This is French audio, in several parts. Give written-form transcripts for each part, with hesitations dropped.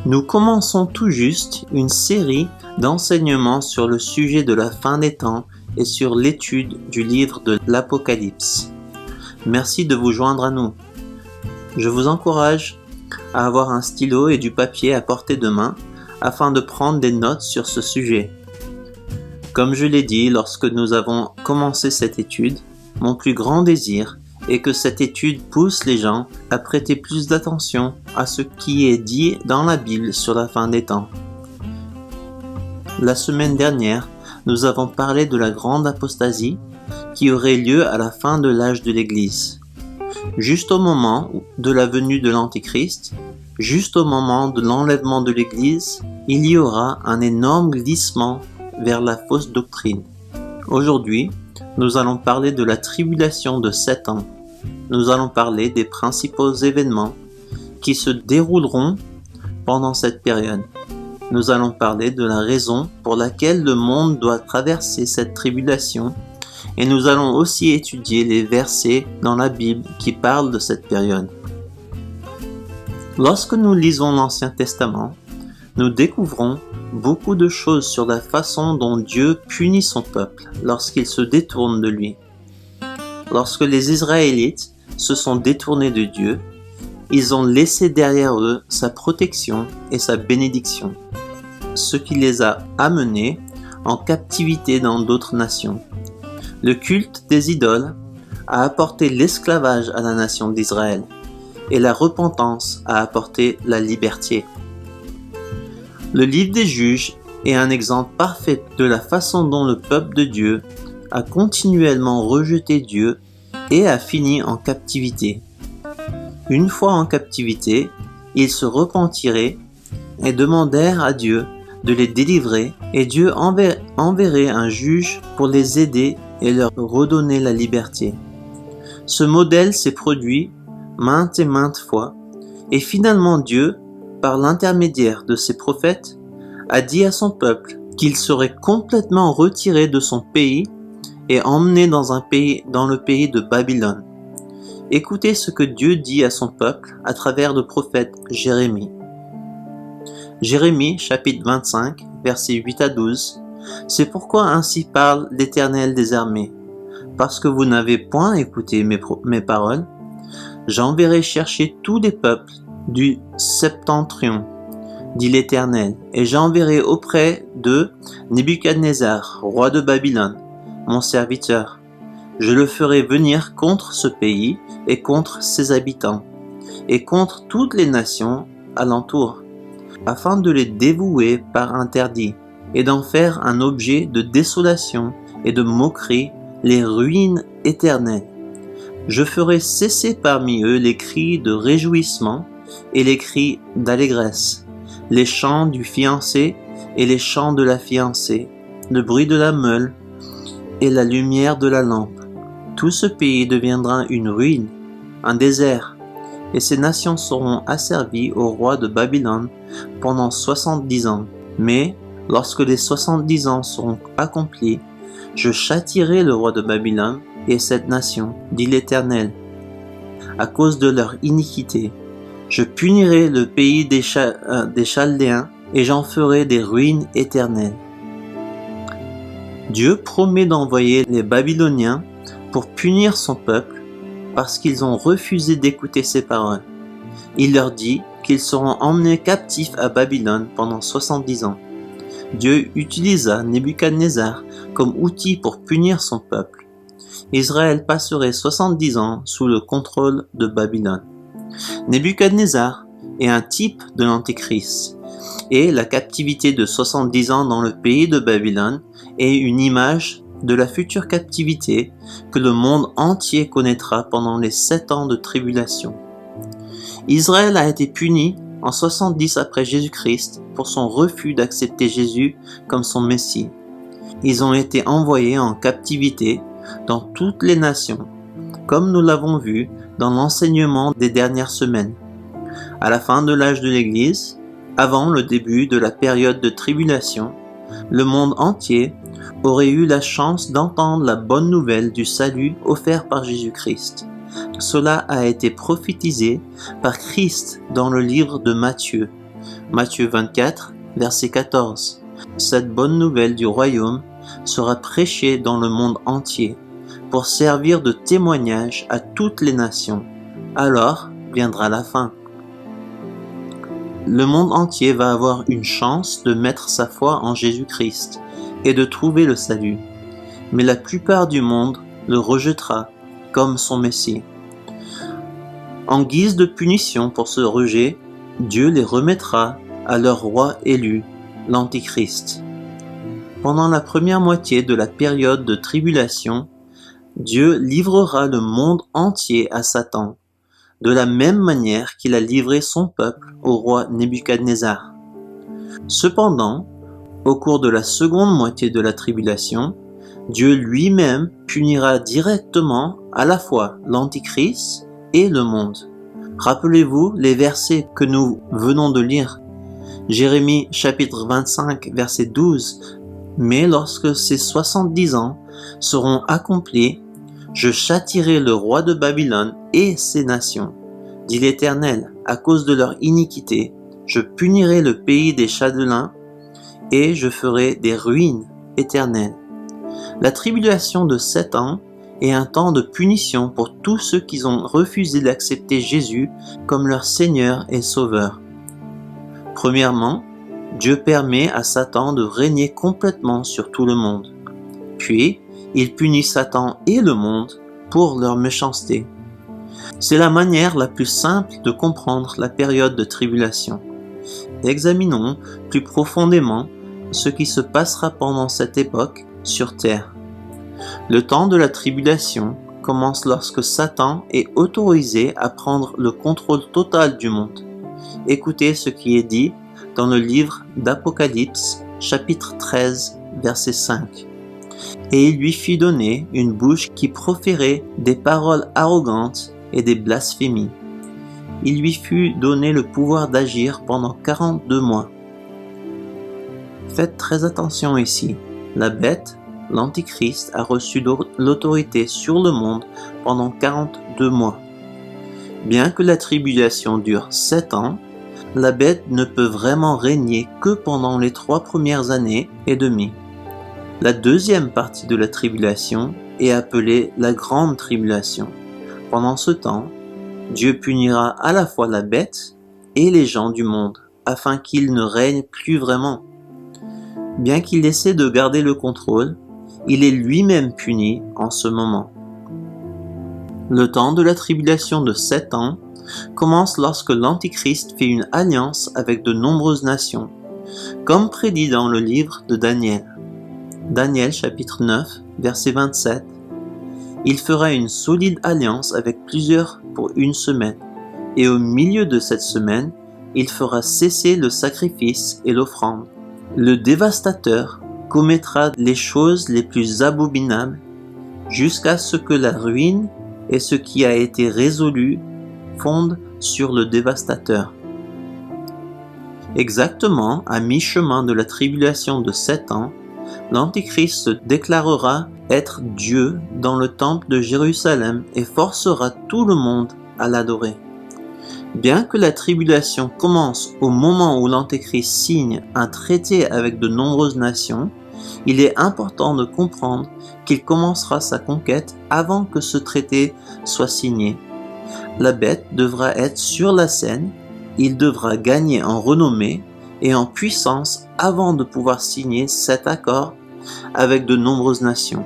Nous commençons tout juste une série d'enseignements sur le sujet de la fin des temps et sur l'étude du livre de l'Apocalypse. Merci de vous joindre à nous. Je vous encourage à avoir un stylo et du papier à portée de main afin de prendre des notes sur ce sujet. Comme je l'ai dit lorsque nous avons commencé cette étude, mon plus grand désir est que cette étude pousse les gens à prêter plus d'attention à ce qui est dit dans la Bible sur la fin des temps. La semaine dernière, nous avons parlé de la grande apostasie qui aurait lieu à la fin de l'âge de l'Église. Juste au moment de la venue de l'Antéchrist, juste au moment de l'enlèvement de l'Église, il y aura un énorme glissement vers la fausse doctrine. Aujourd'hui, nous allons parler de la tribulation de 7 ans. Nous allons parler des principaux événements qui se dérouleront pendant cette période. Nous allons parler de la raison pour laquelle le monde doit traverser cette tribulation et nous allons aussi étudier les versets dans la Bible qui parlent de cette période. Lorsque nous lisons l'Ancien Testament, nous découvrons beaucoup de choses sur la façon dont Dieu punit son peuple lorsqu'il se détourne de lui. Lorsque les Israélites se sont détournés de Dieu, ils ont laissé derrière eux sa protection et sa bénédiction, ce qui les a amenés en captivité dans d'autres nations. Le culte des idoles a apporté l'esclavage à la nation d'Israël et la repentance a apporté la liberté. Le livre des Juges est un exemple parfait de la façon dont le peuple de Dieu a continuellement rejeté Dieu et a fini en captivité. Une fois en captivité, ils se repentiraient et demandèrent à Dieu de les délivrer et Dieu enverrait un juge pour les aider et leur redonner la liberté. Ce modèle s'est produit maintes et maintes fois et finalement Dieu, par l'intermédiaire de ses prophètes, a dit à son peuple qu'il serait complètement retiré de son pays et emmené dans le pays de Babylone. Écoutez ce que Dieu dit à son peuple à travers le prophète Jérémie. Jérémie, chapitre 25, versets 8 à 12. C'est pourquoi ainsi parle l'Éternel des armées. Parce que vous n'avez point écouté mes paroles, j'enverrai chercher tous les peuples du septentrion, dit l'Éternel, et j'enverrai auprès d'eux Nebuchadnezzar, roi de Babylone, mon serviteur. Je le ferai venir contre ce pays et contre ses habitants, et contre toutes les nations alentour, afin de les dévouer par interdit, et d'en faire un objet de désolation et de moquerie, les ruines éternelles. Je ferai cesser parmi eux les cris de réjouissement et les cris d'allégresse, les chants du fiancé et les chants de la fiancée, le bruit de la meule et la lumière de la lampe. Tout ce pays deviendra une ruine, un désert, et ces nations seront asservies au roi de Babylone pendant 70 ans. Mais, lorsque les 70 ans seront accomplis, je châtierai le roi de Babylone et cette nation, dit l'Éternel, à cause de leur iniquité. Je punirai le pays des Chaldéens et j'en ferai des ruines éternelles. Dieu promet d'envoyer les Babyloniens pour punir son peuple parce qu'ils ont refusé d'écouter ses paroles. Il leur dit qu'ils seront emmenés captifs à Babylone pendant 70 ans. Dieu utilisa Nebuchadnezzar comme outil pour punir son peuple. Israël passerait 70 ans sous le contrôle de Babylone. Nebuchadnezzar est un type de l'Antéchrist et la captivité de 70 ans dans le pays de Babylone est une image de la future captivité que le monde entier connaîtra pendant les 7 ans de tribulation. Israël a été puni en 70 après Jésus-Christ pour son refus d'accepter Jésus comme son Messie. Ils ont été envoyés en captivité dans toutes les nations, comme nous l'avons vu dans l'enseignement des dernières semaines. À la fin de l'âge de l'Église, avant le début de la période de tribulation, le monde entier aurait eu la chance d'entendre la bonne nouvelle du salut offert par Jésus-Christ. Cela a été prophétisé par Christ dans le livre de Matthieu, Matthieu 24, verset 14. Cette bonne nouvelle du royaume sera prêchée dans le monde entier pour servir de témoignage à toutes les nations. Alors viendra la fin. Le monde entier va avoir une chance de mettre sa foi en Jésus-Christ et de trouver le salut. Mais la plupart du monde le rejettera comme son Messie. En guise de punition pour ce rejet, Dieu les remettra à leur roi élu, l'Antichrist. Pendant la première moitié de la période de tribulation, Dieu livrera le monde entier à Satan, de la même manière qu'il a livré son peuple au roi Nebuchadnezzar. Cependant, au cours de la seconde moitié de la tribulation, Dieu lui-même punira directement à la fois l'Antichrist et le monde. Rappelez-vous les versets que nous venons de lire. Jérémie chapitre 25 verset 12. Mais lorsque ces 70 ans seront accomplis, je châtierai le roi de Babylone et ses nations, dit l'Éternel, à cause de leur iniquité. Je punirai le pays des Chaldéens et je ferai des ruines éternelles. La tribulation de 7 ans est un temps de punition pour tous ceux qui ont refusé d'accepter Jésus comme leur Seigneur et Sauveur. Premièrement, Dieu permet à Satan de régner complètement sur tout le monde. Puis, il punit Satan et le monde pour leur méchanceté. C'est la manière la plus simple de comprendre la période de tribulation. Examinons plus profondément ce qui se passera pendant cette époque sur terre. Le temps de la tribulation commence lorsque Satan est autorisé à prendre le contrôle total du monde. Écoutez ce qui est dit dans le livre d'Apocalypse, chapitre 13, verset 5. Et il lui fit donner une bouche qui proférait des paroles arrogantes et des blasphémies. Il lui fut donné le pouvoir d'agir pendant 42 mois. Faites très attention ici. La bête, l'Antichrist, a reçu l'autorité sur le monde pendant 42 mois. Bien que la tribulation dure 7 ans, la bête ne peut vraiment régner que pendant les 3 premières années et demie. La deuxième partie de la tribulation est appelée la grande tribulation. Pendant ce temps, Dieu punira à la fois la bête et les gens du monde, afin qu'ils ne règnent plus vraiment. Bien qu'il essaie de garder le contrôle, il est lui-même puni en ce moment. Le temps de la tribulation de 7 ans commence lorsque l'Antichrist fait une alliance avec de nombreuses nations, comme prédit dans le livre de Daniel. Daniel chapitre 9, verset 27. Il fera une solide alliance avec plusieurs pour une semaine, et au milieu de cette semaine, il fera cesser le sacrifice et l'offrande. Le dévastateur commettra les choses les plus abominables jusqu'à ce que la ruine et ce qui a été résolu fondent sur le dévastateur. Exactement à mi-chemin de la tribulation de 7 ans, l'Antichrist se déclarera être Dieu dans le temple de Jérusalem et forcera tout le monde à l'adorer. Bien que la tribulation commence au moment où l'Antéchrist signe un traité avec de nombreuses nations, il est important de comprendre qu'il commencera sa conquête avant que ce traité soit signé. La bête devra être sur la scène, il devra gagner en renommée et en puissance avant de pouvoir signer cet accord avec de nombreuses nations.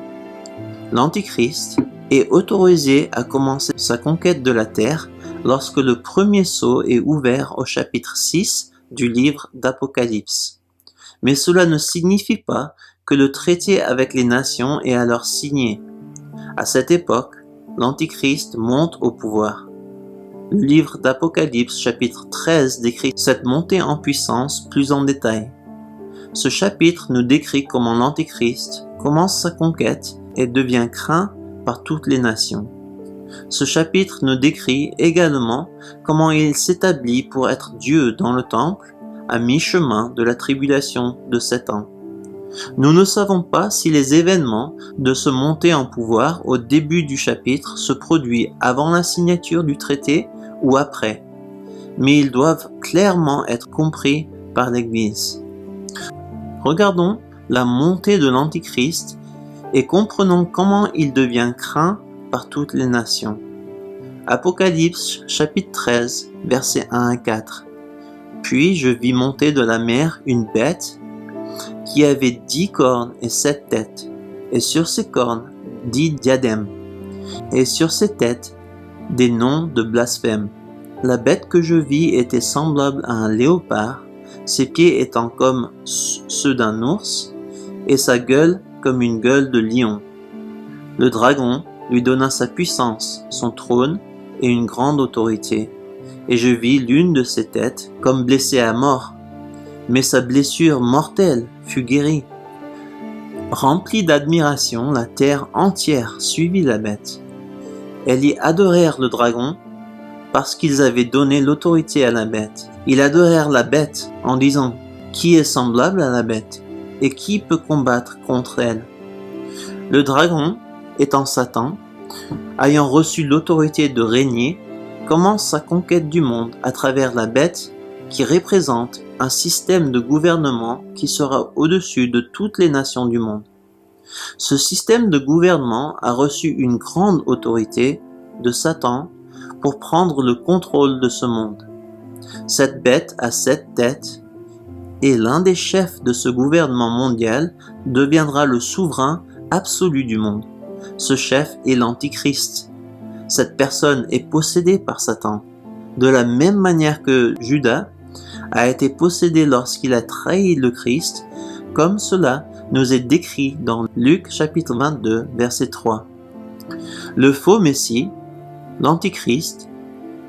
L'Antichrist est autorisé à commencer sa conquête de la terre lorsque le premier sceau est ouvert au chapitre 6 du livre d'Apocalypse. Mais cela ne signifie pas que le traité avec les nations est alors signé. À cette époque, l'Antichrist monte au pouvoir. Le livre d'Apocalypse chapitre 13 décrit cette montée en puissance plus en détail. Ce chapitre nous décrit comment l'Antichrist commence sa conquête et devient craint par toutes les nations. Ce chapitre nous décrit également comment il s'établit pour être Dieu dans le temple à mi-chemin de la tribulation de 7 ans. Nous ne savons pas si les événements de ce montée en pouvoir au début du chapitre se produisent avant la signature du traité ou après. mais ils doivent clairement être compris par l'Église. Regardons la montée de l'Antichrist et comprenons comment il devient craint par toutes les nations. Apocalypse chapitre 13, versets 1 à 4. Puis je vis monter de la mer une bête qui avait 10 cornes et 7 têtes, et sur ses cornes 10 diadèmes, et sur ses têtes des noms de blasphème. La bête que je vis était semblable à un léopard, ses pieds étant comme ceux d'un ours, et sa gueule comme une gueule de lion. Le dragon lui donna sa puissance, son trône et une grande autorité. Et je vis l'une de ses têtes comme blessée à mort, mais sa blessure mortelle fut guérie. Remplie d'admiration, la terre entière suivit la bête. Elles y adorèrent le dragon parce qu'ils avaient donné l'autorité à la bête. Ils adorèrent la bête en disant « Qui est semblable à la bête et qui peut combattre contre elle ?» Le dragon, étant Satan, ayant reçu l'autorité de régner, commence sa conquête du monde à travers la bête qui représente un système de gouvernement qui sera au-dessus de toutes les nations du monde. Ce système de gouvernement a reçu une grande autorité de Satan pour prendre le contrôle de ce monde. Cette bête a 7 têtes et l'un des chefs de ce gouvernement mondial deviendra le souverain absolu du monde. Ce chef est l'Antichrist. Cette personne est possédée par Satan, de la même manière que Judas a été possédé lorsqu'il a trahi le Christ, comme cela nous est décrit dans Luc chapitre 22, verset 3. Le faux Messie, l'Antichrist,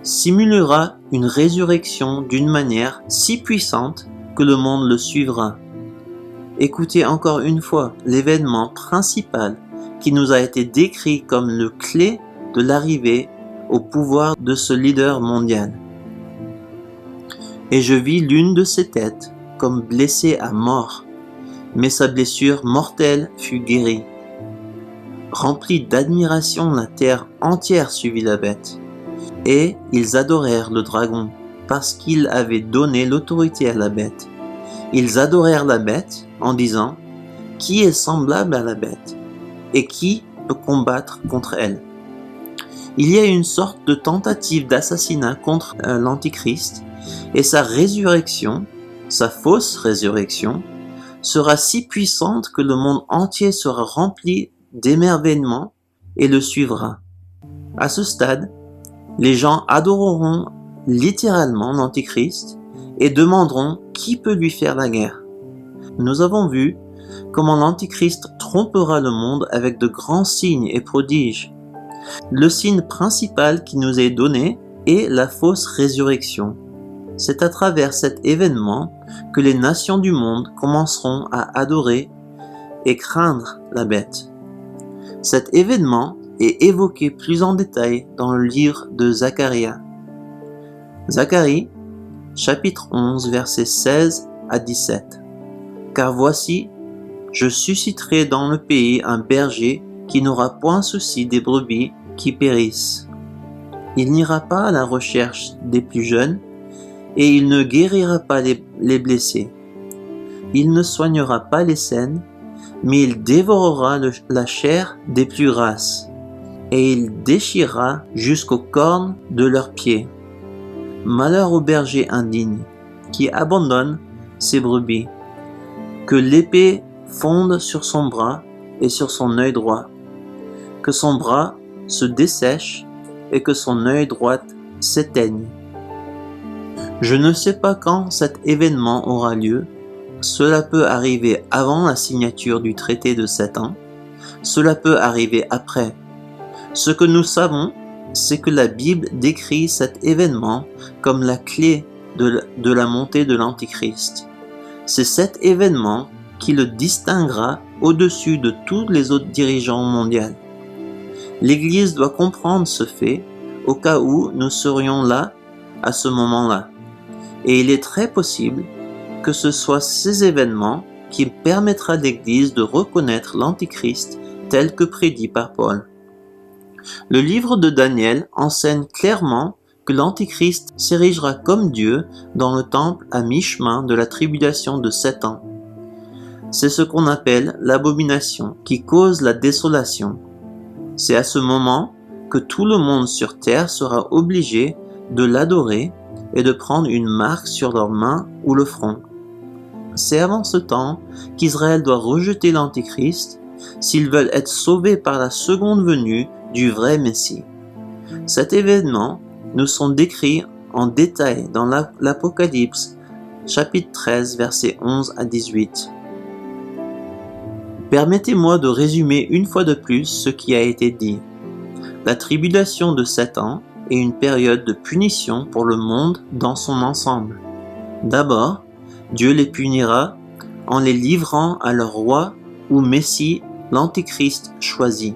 simulera une résurrection d'une manière si puissante que le monde le suivra. Écoutez encore une fois l'événement principal qui nous a été décrit comme le clé de l'arrivée au pouvoir de ce leader mondial. Et je vis l'une de ses têtes comme blessée à mort, mais sa blessure mortelle fut guérie. Remplie d'admiration, la terre entière suivit la bête. Et ils adorèrent le dragon, parce qu'il avait donné l'autorité à la bête. Ils adorèrent la bête en disant « Qui est semblable à la bête et qui peut combattre contre elle ?» Il y a une sorte de tentative d'assassinat contre l'Antichrist, et sa résurrection, sa fausse résurrection, sera si puissante que le monde entier sera rempli d'émerveillement et le suivra. À ce stade, les gens adoreront littéralement l'Antichrist et demanderont qui peut lui faire la guerre. Nous avons vu comment l'Antichrist trompera le monde avec de grands signes et prodiges. Le signe principal qui nous est donné est la fausse résurrection. C'est à travers cet événement que les nations du monde commenceront à adorer et craindre la bête. Cet événement est évoqué plus en détail dans le livre de Zacharie. Zacharie, chapitre 11, versets 16 à 17. Car voici, je susciterai dans le pays un berger qui n'aura point souci des brebis qui périssent. Il n'ira pas à la recherche des plus jeunes, et il ne guérira pas les blessés. Il ne soignera pas les saines, mais il dévorera la chair des plus grasses, et il déchirera jusqu'aux cornes de leurs pieds. Malheur au berger indigne, qui abandonne ses brebis, que l'épée fonde sur son bras et sur son œil droit, que son bras se dessèche et que son œil droit s'éteigne. Je ne sais pas quand cet événement aura lieu. Cela peut arriver avant la signature du traité de 7 ans. Cela peut arriver après. Ce que nous savons, c'est que la Bible décrit cet événement comme la clé de la montée de l'Antichrist. C'est cet événement qui le distinguera au-dessus de tous les autres dirigeants mondiaux. L'Église doit comprendre ce fait au cas où nous serions là à ce moment-là. Et il est très possible que ce soit ces événements qui permettra à l'Église de reconnaître l'Antichrist tel que prédit par Paul. Le livre de Daniel enseigne clairement que l'Antichrist s'érigera comme Dieu dans le temple à mi-chemin de la tribulation de 7 ans. C'est ce qu'on appelle l'abomination qui cause la désolation. C'est à ce moment que tout le monde sur terre sera obligé de l'adorer et de prendre une marque sur leurs mains ou le front. C'est avant ce temps qu'Israël doit rejeter l'Antichrist s'ils veulent être sauvés par la seconde venue du vrai Messie. Cet événement nous sont décrits en détail dans l'Apocalypse, chapitre 13, versets 11 à 18. Permettez-moi de résumer une fois de plus ce qui a été dit. La tribulation de 7 ans est une période de punition pour le monde dans son ensemble. D'abord, Dieu les punira en les livrant à leur roi ou Messie, l'Antichrist choisi.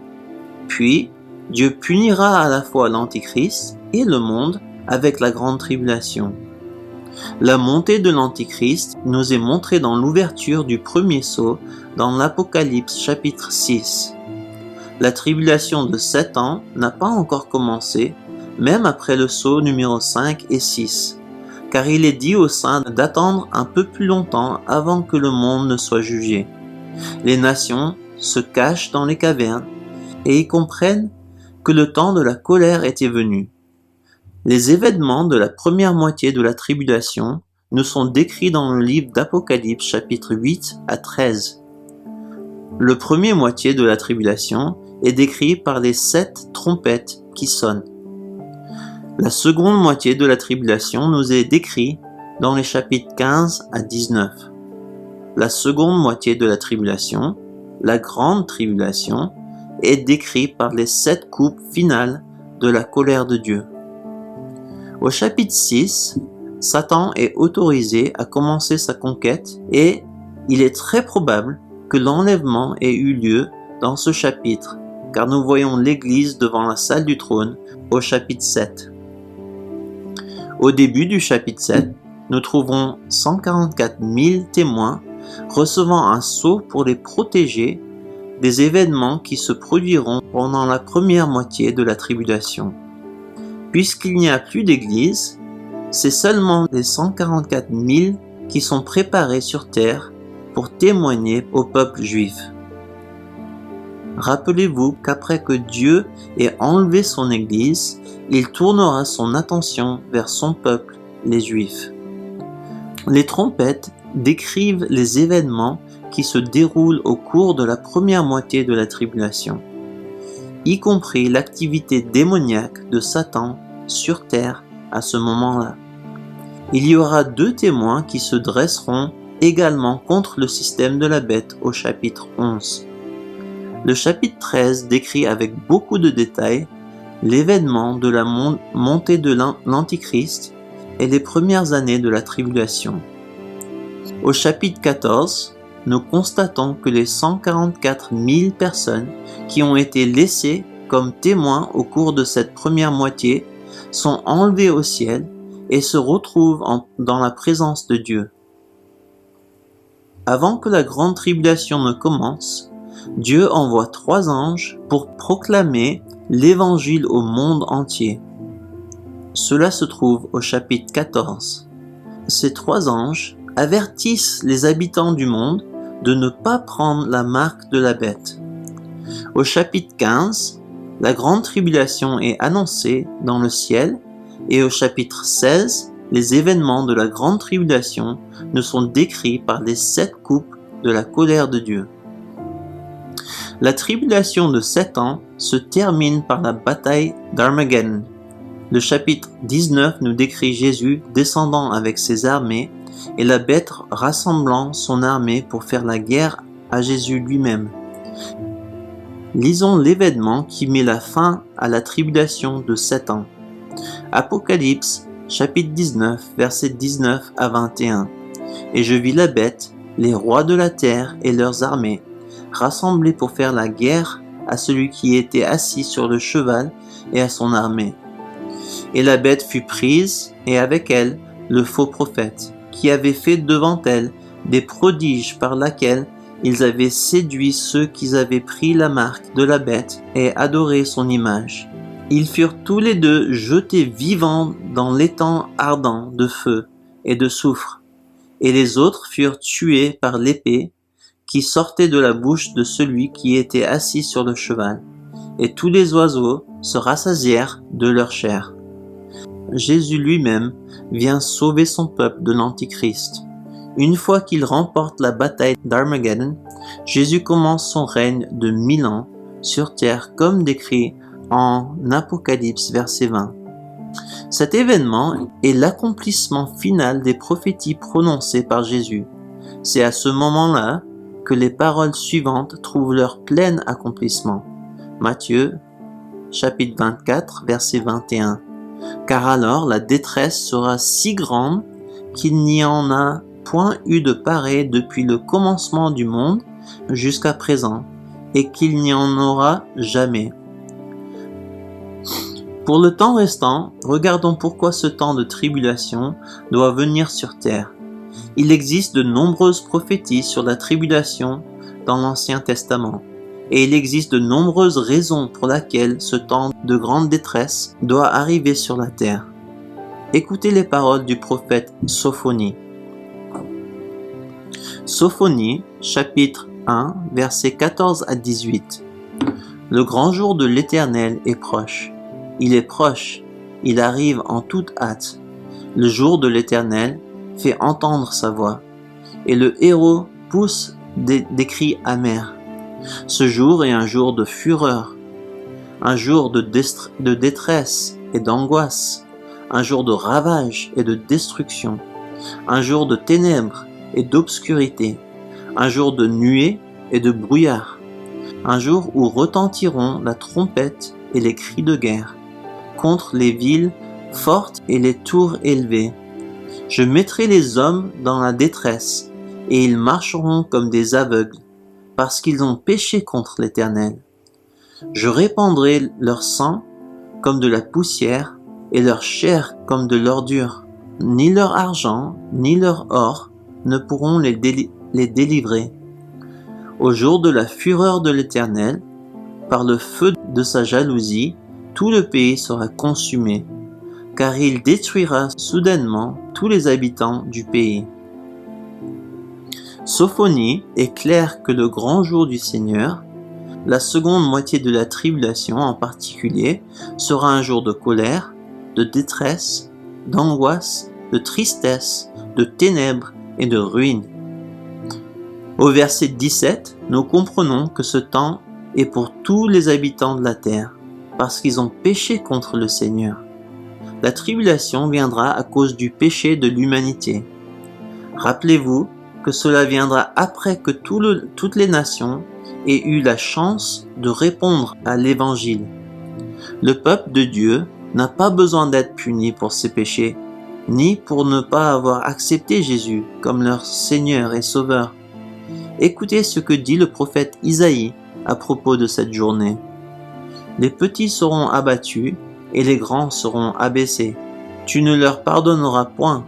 Puis, Dieu punira à la fois l'Antichrist et le monde avec la grande tribulation. La montée de l'Antichrist nous est montrée dans l'ouverture du premier sceau dans l'Apocalypse chapitre 6. La tribulation de 7 ans n'a pas encore commencé, même après le sceau numéro 5 et 6, car il est dit aux saints d'attendre un peu plus longtemps avant que le monde ne soit jugé. Les nations se cachent dans les cavernes et y comprennent que le temps de la colère était venu. Les événements de la première moitié de la tribulation nous sont décrits dans le livre d'Apocalypse chapitre 8 à 13. Le premier moitié de la tribulation est décrit par les 7 trompettes qui sonnent. La seconde moitié de la tribulation nous est décrite dans les chapitres 15 à 19. La seconde moitié de la tribulation, la grande tribulation, est décrite par les 7 coupes finales de la colère de Dieu. Au chapitre 6, Satan est autorisé à commencer sa conquête et il est très probable que l'enlèvement ait eu lieu dans ce chapitre, car nous voyons l'Église devant la salle du trône au chapitre 7. Au début du chapitre 7, nous trouvons 144 000 témoins recevant un sceau pour les protéger des événements qui se produiront pendant la première moitié de la tribulation. Puisqu'il n'y a plus d'église, c'est seulement les 144 000 qui sont préparés sur terre pour témoigner au peuple juif. Rappelez-vous qu'après que Dieu ait enlevé son Église, il tournera son attention vers son peuple, les Juifs. Les trompettes décrivent les événements qui se déroulent au cours de la première moitié de la tribulation, y compris l'activité démoniaque de Satan sur terre à ce moment-là. Il y aura 2 témoins qui se dresseront également contre le système de la bête au chapitre 11. Le chapitre 13 décrit avec beaucoup de détails l'événement de la montée de l'Antichrist et les premières années de la tribulation. Au chapitre 14, nous constatons que les 144 000 personnes qui ont été laissées comme témoins au cours de cette première moitié sont enlevées au ciel et se retrouvent dans la présence de Dieu. Avant que la grande tribulation ne commence, Dieu envoie 3 anges pour proclamer l'évangile au monde entier. Cela se trouve au chapitre 14. Ces 3 anges avertissent les habitants du monde de ne pas prendre la marque de la bête. Au chapitre 15, la grande tribulation est annoncée dans le ciel et au chapitre 16, les événements de la grande tribulation nous sont décrits par les 7 coupes de la colère de Dieu. La tribulation de 7 ans se termine par la bataille d'Armageddon. Le chapitre 19 nous décrit Jésus descendant avec ses armées et la bête rassemblant son armée pour faire la guerre à Jésus lui-même. Lisons l'événement qui met la fin à la tribulation de 7 ans. Apocalypse, chapitre 19, versets 19 à 21. Et je vis la bête, les rois de la terre et leurs armées, rassemblés pour faire la guerre à celui qui était assis sur le cheval et à son armée. Et la bête fut prise, et avec elle le faux prophète, qui avait fait devant elle des prodiges par lesquels ils avaient séduit ceux qui avaient pris la marque de la bête et adoré son image. Ils furent tous les deux jetés vivants dans l'étang ardent de feu et de soufre, et les autres furent tués par l'épée qui sortait de la bouche de celui qui était assis sur le cheval, et tous les oiseaux se rassasièrent de leur chair. Jésus lui-même vient sauver son peuple de l'Antichrist. Une fois qu'il remporte la bataille d'Armageddon, Jésus commence son règne de 1000 ans sur terre comme décrit en Apocalypse verset 20. Cet événement est l'accomplissement final des prophéties prononcées par Jésus. C'est à ce moment-là que les paroles suivantes trouvent leur plein accomplissement. Matthieu, chapitre 24, verset 21. Car alors la détresse sera si grande qu'il n'y en a point eu de pareil depuis le commencement du monde jusqu'à présent, et qu'il n'y en aura jamais. Pour le temps restant, regardons pourquoi ce temps de tribulation doit venir sur terre. Il existe de nombreuses prophéties sur la tribulation dans l'Ancien Testament, et il existe de nombreuses raisons pour lesquelles ce temps de grande détresse doit arriver sur la terre. Écoutez les paroles du prophète Sophonie. Sophonie, chapitre 1, versets 14 à 18. Le grand jour de l'Éternel est proche. Il est proche, il arrive en toute hâte. Le jour de l'Éternel fait entendre sa voix, et le héros pousse des cris amers. Ce jour est un jour de fureur, un jour de détresse et d'angoisse, un jour de ravage et de destruction, un jour de ténèbres et d'obscurité, un jour de nuée et de brouillard, un jour où retentiront la trompette et les cris de guerre, contre les villes fortes et les tours élevées. Je mettrai les hommes dans la détresse, et ils marcheront comme des aveugles, parce qu'ils ont péché contre l'Éternel. Je répandrai leur sang comme de la poussière, et leur chair comme de l'ordure. Ni leur argent, ni leur or ne pourront les délivrer. Au jour de la fureur de l'Éternel, par le feu de sa jalousie, tout le pays sera consumé, car il détruira soudainement tous les habitants du pays. Sophonie est clair que le grand jour du Seigneur, la seconde moitié de la tribulation en particulier, sera un jour de colère, de détresse, d'angoisse, de tristesse, de ténèbres et de ruine. Au verset 17, nous comprenons que ce temps est pour tous les habitants de la terre, parce qu'ils ont péché contre le Seigneur. La tribulation viendra à cause du péché de l'humanité. Rappelez-vous que cela viendra après que toutes les nations aient eu la chance de répondre à l'Évangile. Le peuple de Dieu n'a pas besoin d'être puni pour ses péchés, ni pour ne pas avoir accepté Jésus comme leur Seigneur et Sauveur. Écoutez ce que dit le prophète Isaïe à propos de cette journée. Les petits seront abattus et les grands seront abaissés. Tu ne leur pardonneras point.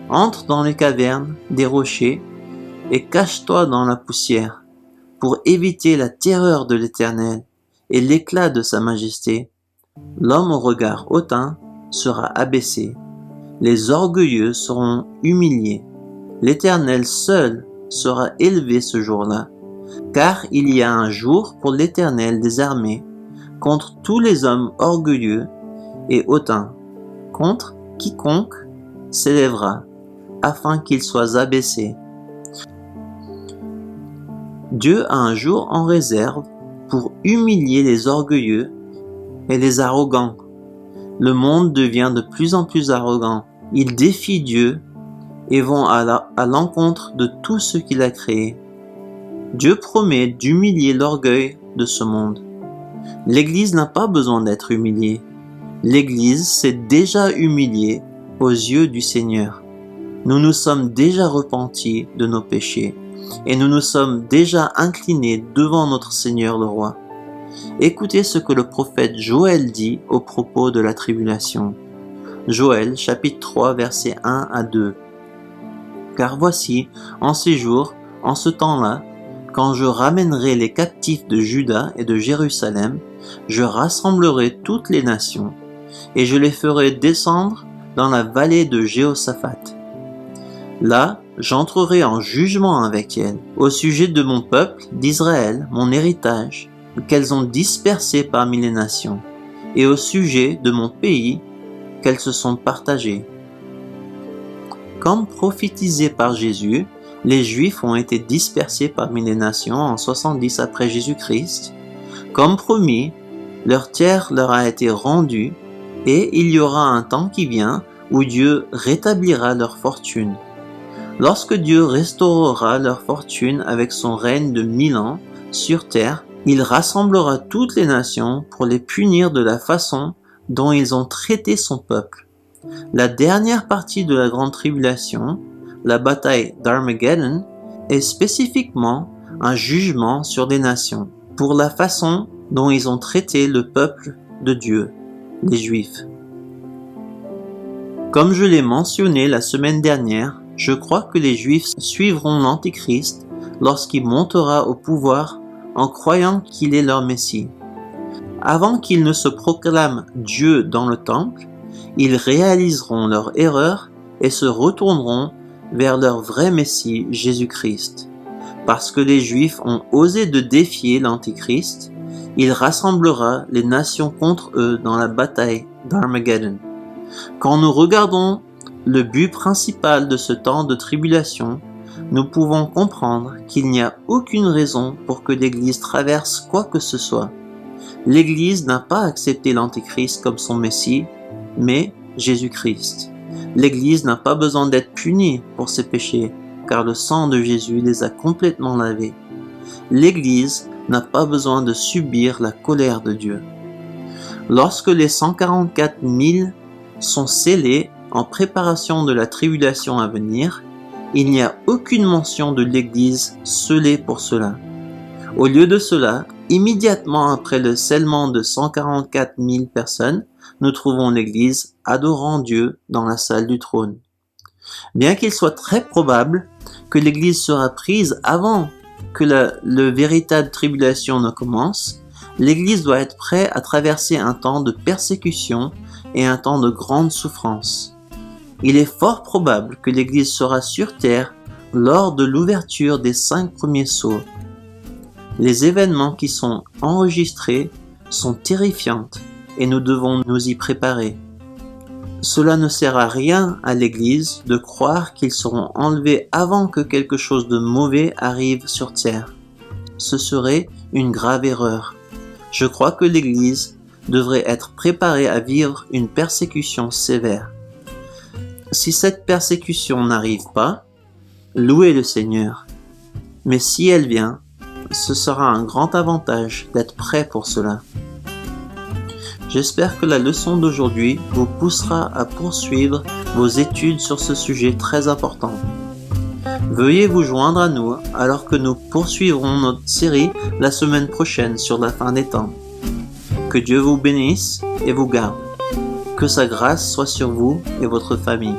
Entre dans les cavernes des rochers et cache-toi dans la poussière pour éviter la terreur de l'Éternel et l'éclat de sa majesté. L'homme au regard hautain sera abaissé. Les orgueilleux seront humiliés. L'Éternel seul sera élevé ce jour-là, car il y a un jour pour l'Éternel des armées contre tous les hommes orgueilleux et hautains, contre quiconque s'élèvera, afin qu'il soit abaissé. Dieu a un jour en réserve pour humilier les orgueilleux et les arrogants. Le monde devient de plus en plus arrogant. Ils défient Dieu et vont à l'encontre de tout ce qu'il a créé. Dieu promet d'humilier l'orgueil de ce monde. L'Église n'a pas besoin d'être humiliée. L'Église s'est déjà humiliée aux yeux du Seigneur. Nous nous sommes déjà repentis de nos péchés et nous nous sommes déjà inclinés devant notre Seigneur le Roi. Écoutez ce que le prophète Joël dit au propos de la tribulation. Joël, chapitre 3, versets 1 à 2. Car voici, en ces jours, en ce temps-là, quand je ramènerai les captifs de Juda et de Jérusalem, je rassemblerai toutes les nations, et je les ferai descendre dans la vallée de Jéhoshaphat. Là, j'entrerai en jugement avec elles, au sujet de mon peuple d'Israël, mon héritage, qu'elles ont dispersé parmi les nations, et au sujet de mon pays, qu'elles se sont partagées. Comme prophétisé par Jésus, les Juifs ont été dispersés parmi les nations en 70 après Jésus-Christ. Comme promis, leur terre leur a été rendue, et il y aura un temps qui vient où Dieu rétablira leur fortune. Lorsque Dieu restaurera leur fortune avec son règne de 1000 ans sur terre, il rassemblera toutes les nations pour les punir de la façon dont ils ont traité son peuple. La dernière partie de la grande tribulation, la bataille d'Armageddon, est spécifiquement un jugement sur les nations pour la façon dont ils ont traité le peuple de Dieu, les Juifs. Comme je l'ai mentionné la semaine dernière, je crois que les Juifs suivront l'Antichrist lorsqu'il montera au pouvoir en croyant qu'il est leur Messie. Avant qu'ils ne se proclament Dieu dans le temple, ils réaliseront leur erreur et se retourneront vers leur vrai Messie, Jésus-Christ. Parce que les Juifs ont osé de défier l'Antichrist, il rassemblera les nations contre eux dans la bataille d'Armageddon. Quand nous regardons le but principal de ce temps de tribulation, nous pouvons comprendre qu'il n'y a aucune raison pour que l'Église traverse quoi que ce soit. L'Église n'a pas accepté l'Antéchrist comme son Messie, mais Jésus-Christ. L'Église n'a pas besoin d'être punie pour ses péchés, car le sang de Jésus les a complètement lavés. L'Église n'a pas besoin de subir la colère de Dieu. Lorsque les 144 000 sont scellés en préparation de la tribulation à venir, il n'y a aucune mention de l'Église scellée pour cela. Au lieu de cela, immédiatement après le scellement de 144 000 personnes, nous trouvons l'Église adorant Dieu dans la salle du trône. Bien qu'il soit très probable que l'Église sera prise avant que la véritable tribulation ne commence, l'Église doit être prête à traverser un temps de persécution et un temps de grande souffrance. Il est fort probable que l'Église sera sur terre lors de l'ouverture des 5 premiers sceaux. Les événements qui sont enregistrés sont terrifiants et nous devons nous y préparer. Cela ne sert à rien à l'Église de croire qu'ils seront enlevés avant que quelque chose de mauvais arrive sur terre. Ce serait une grave erreur. Je crois que l'Église devrait être préparée à vivre une persécution sévère. Si cette persécution n'arrive pas, louez le Seigneur. Mais si elle vient, ce sera un grand avantage d'être prêt pour cela. J'espère que la leçon d'aujourd'hui vous poussera à poursuivre vos études sur ce sujet très important. Veuillez vous joindre à nous alors que nous poursuivrons notre série la semaine prochaine sur la fin des temps. Que Dieu vous bénisse et vous garde. Que sa grâce soit sur vous et votre famille.